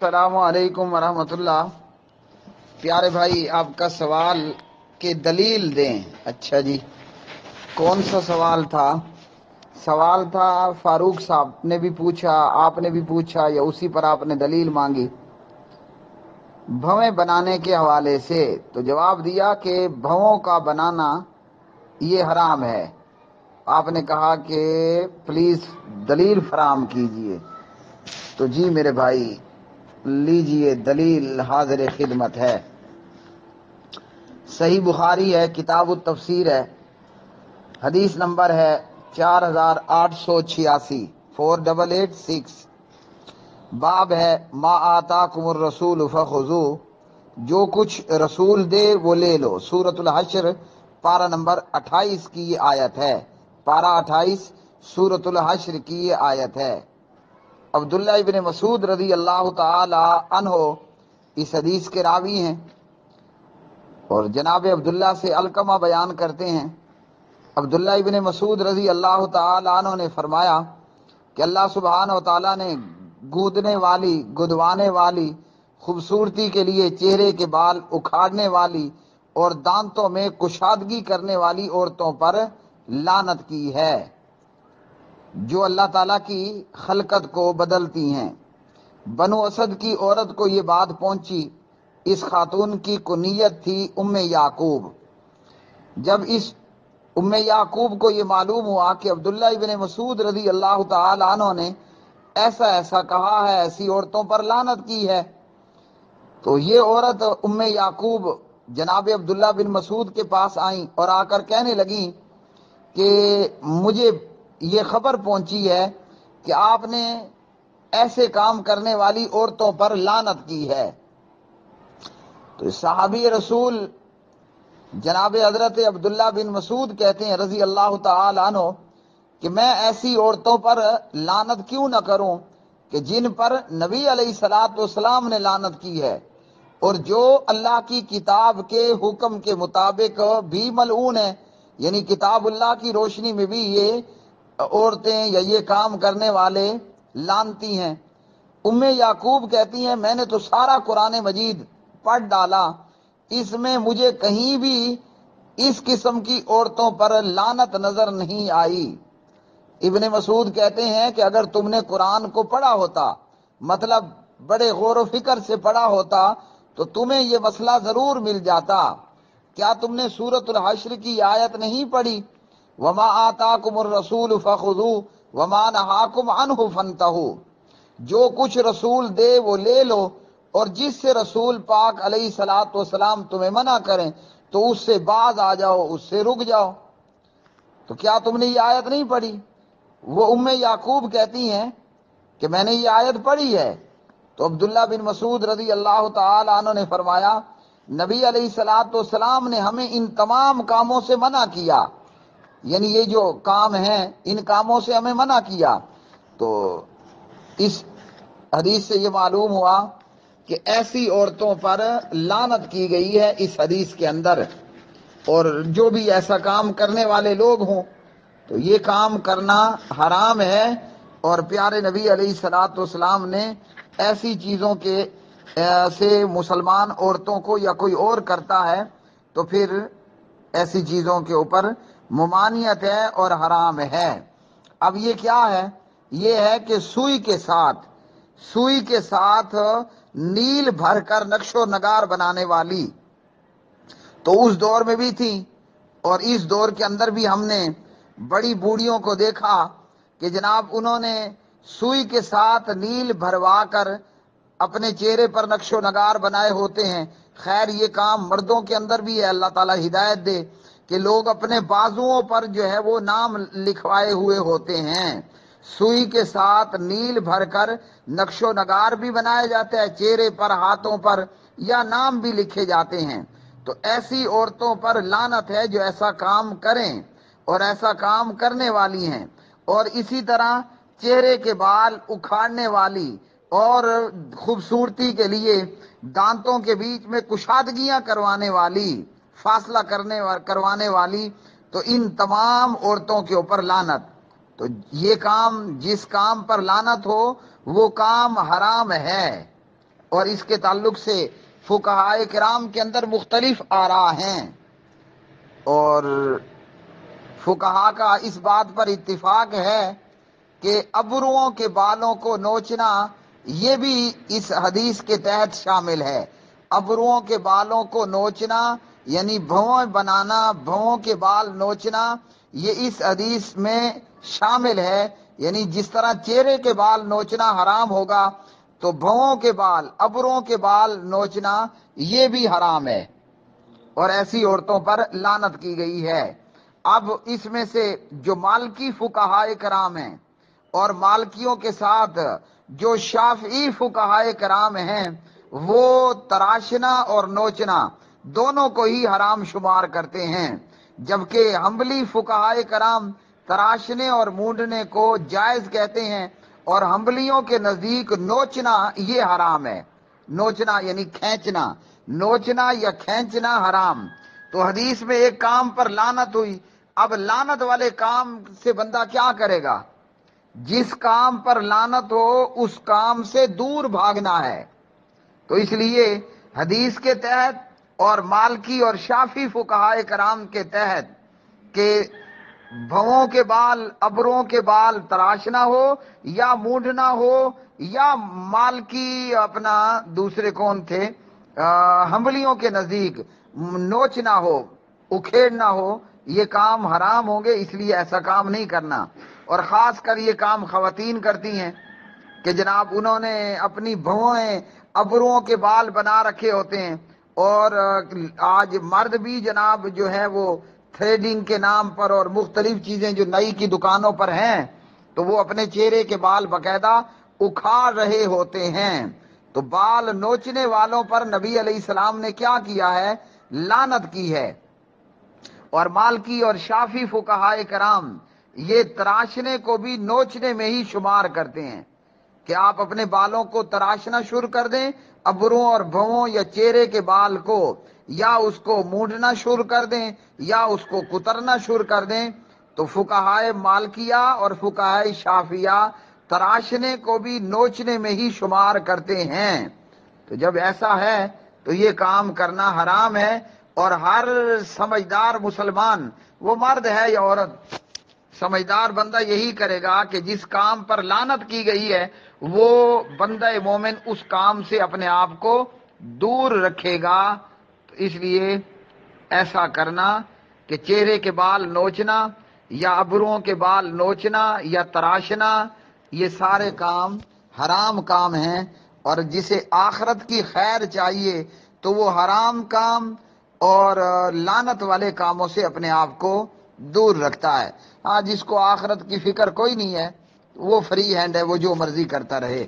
السلام علیکم ورحمۃ اللہ۔ پیارے بھائی، آپ کا سوال کے دلیل دیں۔ اچھا جی، کون سا سوال تھا؟ سوال تھا فاروق صاحب نے بھی پوچھا، آپ نے بھی پوچھا، یا اسی پر آپ نے دلیل مانگی بھویں بنانے کے حوالے سے؟ تو جواب دیا کہ بھووں کا بنانا یہ حرام ہے۔ آپ نے کہا کہ پلیز دلیل فراہم کیجئے۔ تو جی میرے بھائی، لیجئے دلیل، حاضر خدمت ہے۔ صحیح بخاری ہے، کتاب التفسیر ہے، حدیث نمبر ہے 4886، 4886۔ باب ہے ما آتاکم الرسول فخذوہ، جو کچھ رسول دے وہ لے لو۔ سورۃ الحشر پارہ نمبر 28 کی یہ آیت ہے، پارہ 28 سورۃ الحشر کی یہ آیت ہے۔ عبداللہ ابن مسعود رضی اللہ تعالی عنہ اس حدیث کے راوی ہیں، اور جناب عبداللہ سے علقمہ بیان کرتے ہیں۔ عبداللہ ابن مسعود رضی اللہ تعالی عنہ نے فرمایا کہ اللہ سبحانہ و تعالیٰ نے گودنے والی، گدوانے والی، خوبصورتی کے لیے چہرے کے بال اکھاڑنے والی اور دانتوں میں کشادگی کرنے والی عورتوں پر لعنت کی ہے، جو اللہ تعالیٰ کی خلقت کو بدلتی ہیں۔ بنو اسد کی عورت کو یہ بات پہنچی۔ اس خاتون کی کنیت تھی ام یعقوب۔ جب اس ام یعقوب کو یہ معلوم ہوا کہ عبداللہ ابن مسعود رضی اللہ تعالی عنہ نے ایسا ایسا کہا ہے، ایسی عورتوں پر لعنت کی ہے، تو یہ عورت ام یعقوب جناب عبداللہ بن مسعود کے پاس آئیں اور آ کر کہنے لگیں کہ مجھے یہ خبر پہنچی ہے کہ آپ نے ایسے کام کرنے والی عورتوں پر لعنت کی ہے۔ تو صحابی رسول جناب حضرت عبداللہ بن مسعود کہتے ہیں رضی اللہ تعالی عنہ کہ میں ایسی عورتوں پر لعنت کیوں نہ کروں کہ جن پر نبی علیہ الصلوۃ والسلام نے لعنت کی ہے، اور جو اللہ کی کتاب کے حکم کے مطابق بھی ملعون ہے، یعنی کتاب اللہ کی روشنی میں بھی یہ عورتیں یا یہ کام کرنے والے لعنتی ہیں۔ ام یعقوب کہتی ہیں میں نے تو سارا قرآن مجید پڑھ ڈالا، اس میں مجھے کہیں بھی اس قسم کی عورتوں پر لعنت نظر نہیں آئی۔ ابن مسعود کہتے ہیں کہ اگر تم نے قرآن کو پڑھا ہوتا، مطلب بڑے غور و فکر سے پڑھا ہوتا، تو تمہیں یہ مسئلہ ضرور مل جاتا۔ کیا تم نے سورۃ الحشر کی آیت نہیں پڑھی؟ وما آتاکم الرسول فخذوہ وما نہاکم عنہ فانتہوا، جو کچھ رسول دے وہ لے لو، اور جس سے رسول پاک علیہ الصلوۃ والسلام تمہیں منع کریں تو اس سے باز آ جاؤ، اس سے رک جاؤ۔ تو کیا تم نے یہ آیت نہیں پڑھی؟ وہ ام یعقوب کہتی ہیں کہ میں نے یہ آیت پڑھی ہے۔ تو عبداللہ بن مسعود رضی اللہ تعالی عنہ نے فرمایا نبی علیہ الصلوۃ والسلام نے ہمیں ان تمام کاموں سے منع کیا، یعنی یہ جو کام ہیں ان کاموں سے ہمیں منع کیا۔ تو اس حدیث سے یہ معلوم ہوا کہ ایسی عورتوں پر لعنت کی گئی ہے اس حدیث کے اندر، اور جو بھی ایسا کام کرنے والے لوگ ہوں تو یہ کام کرنا حرام ہے۔ اور پیارے نبی علیہ الصلوۃ والسلام نے ایسی چیزوں کے سے مسلمان عورتوں کو یا کوئی اور کرتا ہے تو پھر ایسی چیزوں کے اوپر ممانعت ہے اور حرام ہے۔ اب یہ کیا ہے؟ یہ ہے کہ سوئی کے ساتھ نیل بھر کر نقش و نگار بنانے والی تو اس دور میں بھی تھی، اور اس دور کے اندر بھی ہم نے بڑی بوڑھیوں کو دیکھا کہ جناب انہوں نے سوئی کے ساتھ نیل بھروا کر اپنے چہرے پر نقش و نگار بنائے ہوتے ہیں۔ خیر یہ کام مردوں کے اندر بھی ہے، اللہ تعالیٰ ہدایت دے کہ لوگ اپنے بازوؤں پر جو ہے وہ نام لکھوائے ہوئے ہوتے ہیں۔ سوئی کے ساتھ نیل بھر کر نقش و نگار بھی بنایا جاتا ہے، چہرے پر، ہاتھوں پر، یا نام بھی لکھے جاتے ہیں۔ تو ایسی عورتوں پر لعنت ہے جو ایسا کام کریں اور ایسا کام کرنے والی ہیں۔ اور اسی طرح چہرے کے بال اکھاڑنے والی اور خوبصورتی کے لیے دانتوں کے بیچ میں کشادگیاں کروانے والی، فاصلہ کروانے والی، تو ان تمام عورتوں کے اوپر لعنت۔ تو یہ کام، جس کام پر لعنت ہو وہ کام حرام ہے۔ اور اس کے تعلق سے فقہائے کرام کے اندر مختلف آراء ہیں، اور فقہا کا اس بات پر اتفاق ہے کہ ابروؤں کے بالوں کو نوچنا یہ بھی اس حدیث کے تحت شامل ہے۔ ابروؤں کے بالوں کو نوچنا یعنی بھویں بنانا، بھووں کے بال نوچنا، یہ اس حدیث میں شامل ہے۔ یعنی جس طرح چہرے کے بال نوچنا حرام ہوگا تو بھووں کے بال، ابروؤں کے بال نوچنا یہ بھی حرام ہے، اور ایسی عورتوں پر لعنت کی گئی ہے۔ اب اس میں سے جو مالکی فقہائے کرام ہیں اور مالکیوں کے ساتھ جو شافعی فقہائے کرام ہیں، وہ تراشنا اور نوچنا دونوں کو ہی حرام شمار کرتے ہیں، جبکہ حنبلی فقہائے کرام تراشنے اور مونڈنے کو جائز کہتے ہیں، اور حنبلیوں کے نزدیک نوچنا یہ حرام ہے۔ نوچنا یعنی کھینچنا، نوچنا یا کھینچنا حرام۔ تو حدیث میں ایک کام پر لعنت ہوئی، اب لعنت والے کام سے بندہ کیا کرے گا؟ جس کام پر لعنت ہو اس کام سے دور بھاگنا ہے۔ تو اس لیے حدیث کے تحت اور مالکی اور شافی فقہائے کرام کے تحت کہ بھووں کے بال، ابروؤں کے بال تراشنا ہو یا مونڈنا ہو، یا مالکی اپنا دوسرے کون تھے حنبلیوں کے نزدیک نوچنا ہو، اکھیڑنا ہو، یہ کام حرام ہوں گے، اس لیے ایسا کام نہیں کرنا۔ اور خاص کر یہ کام خواتین کرتی ہیں کہ جناب انہوں نے اپنی بھویں، ابروؤں کے بال بنا رکھے ہوتے ہیں، اور آج مرد بھی جناب جو ہے وہ تھریڈنگ کے نام پر اور مختلف چیزیں جو نئی کی دکانوں پر ہیں، تو وہ اپنے چہرے کے بال باقاعدہ اکھاڑ رہے ہوتے ہیں۔ تو بال نوچنے والوں پر نبی علیہ السلام نے کیا کیا ہے؟ لعنت کی ہے۔ اور مالکی اور شافی فقہائے کرام یہ تراشنے کو بھی نوچنے میں ہی شمار کرتے ہیں کہ آپ اپنے بالوں کو تراشنا شروع کر دیں، ابروں اور بھووں یا چہرے کے بال کو، یا اس کو مونڈنا شروع کر دیں یا اس کو کترنا شروع کر دیں۔ تو فقہائے مالکیہ اور فقہائے شافیہ تراشنے کو بھی نوچنے میں ہی شمار کرتے ہیں۔ تو جب ایسا ہے تو یہ کام کرنا حرام ہے، اور ہر سمجھدار مسلمان، وہ مرد ہے یا عورت، سمجھدار بندہ یہی کرے گا کہ جس کام پر لعنت کی گئی ہے وہ بندہ مومن اس کام سے اپنے آپ کو دور رکھے گا۔ تو اس لیے ایسا کرنا کہ چہرے کے بال نوچنا یا ابروؤں کے بال نوچنا یا تراشنا، یہ سارے کام حرام کام ہیں، اور جسے آخرت کی خیر چاہیے تو وہ حرام کام اور لعنت والے کاموں سے اپنے آپ کو دور رکھتا ہے۔ ہاں، جس کو آخرت کی فکر کوئی نہیں ہے وہ فری ہینڈ ہے، وہ جو مرضی کرتا رہے۔